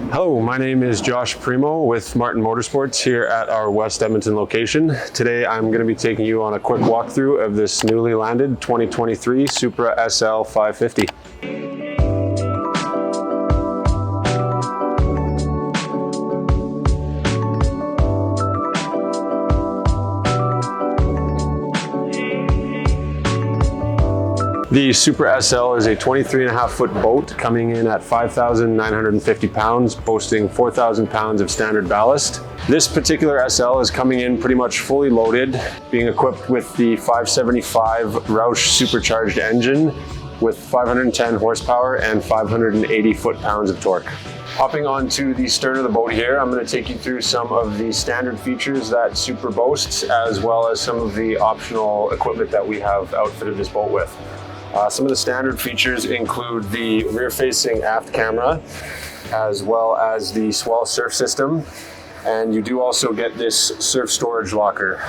Hello, my name is Josh Primo with Martin Motorsports here at our West Edmonton location. Today I'm going to be taking you on a quick walkthrough of this newly landed 2023 Supra SL 550. The Supra SL is a 23.5-foot boat coming in at 5,950 pounds, boasting 4,000 pounds of standard ballast. This particular SL is coming in pretty much fully loaded, being equipped with the 575 Roush supercharged engine with 510 horsepower and 580 foot-pounds of torque. Hopping onto the stern of the boat here, I'm going to take you through some of the standard features that Supra boasts, as well as some of the optional equipment that we have outfitted this boat with. Some of the standard features include the rear-facing aft camera, as well as the swell surf system. And you do also get this surf storage locker.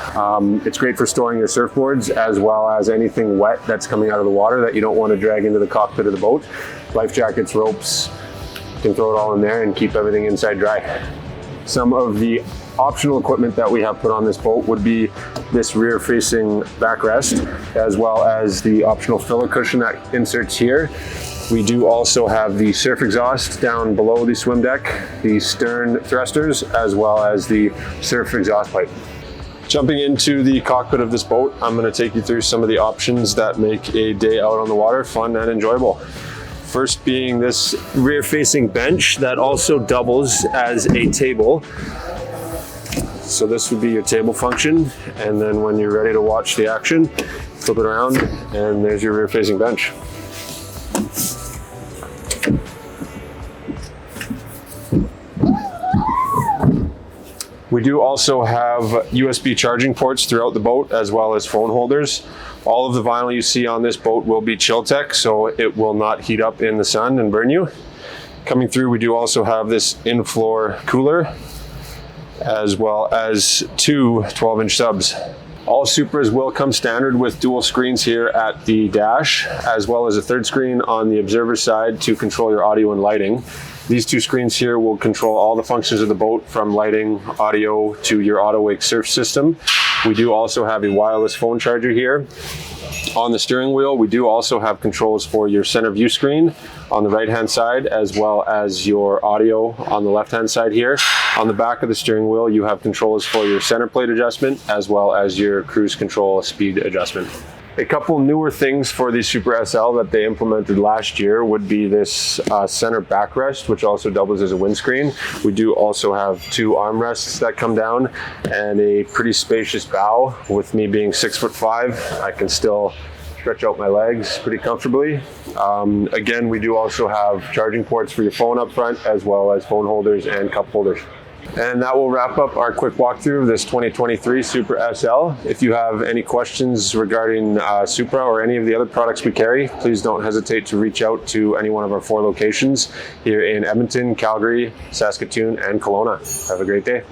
It's great for storing your surfboards, as well as anything wet that's coming out of the water that you don't want to drag into the cockpit of the boat. Life jackets, ropes, you can throw it all in there and keep everything inside dry. Some of the optional equipment that we have put on this boat would be this rear-facing backrest, as well as the optional filler cushion that inserts here. We do also have the surf exhaust down below the swim deck, the stern thrusters, as well as the surf exhaust pipe. Jumping into the cockpit of this boat, I'm going to take you through some of the options that make a day out on the water fun and enjoyable. First being this rear-facing bench that also doubles as a table. So this would be your table function, and then when you're ready to watch the action, flip it around and there's your rear-facing bench. We do also have USB charging ports throughout the boat, as well as phone holders. All of the vinyl you see on this boat will be Chiltech, so it will not heat up in the sun and burn you. Coming through, we do also have this in-floor cooler, as well as two 12-inch subs. All Supras will come standard with dual screens here at the dash, as well as a third screen on the observer side to control your audio and lighting. These two screens here will control all the functions of the boat, from lighting, audio, to your auto-wake surf system. We do also have a wireless phone charger here. On the steering wheel, we do also have controls for your center view screen on the right-hand side, as well as your audio on the left-hand side here. On the back of the steering wheel, you have controls for your center plate adjustment, as well as your cruise control speed adjustment. A couple newer things for the Supra SL that they implemented last year would be this center backrest, which also doubles as a windscreen. We do also have two armrests that come down and a pretty spacious bow. With me being 6'5", I can still stretch out my legs pretty comfortably. Again, we do also have charging ports for your phone up front, as well as phone holders and cup holders. And that will wrap up our quick walkthrough of this 2023 Supra SL. If you have any questions regarding Supra or any of the other products we carry, please don't hesitate to reach out to any one of our 4 locations here in Edmonton, Calgary, Saskatoon, and Kelowna. Have a great day.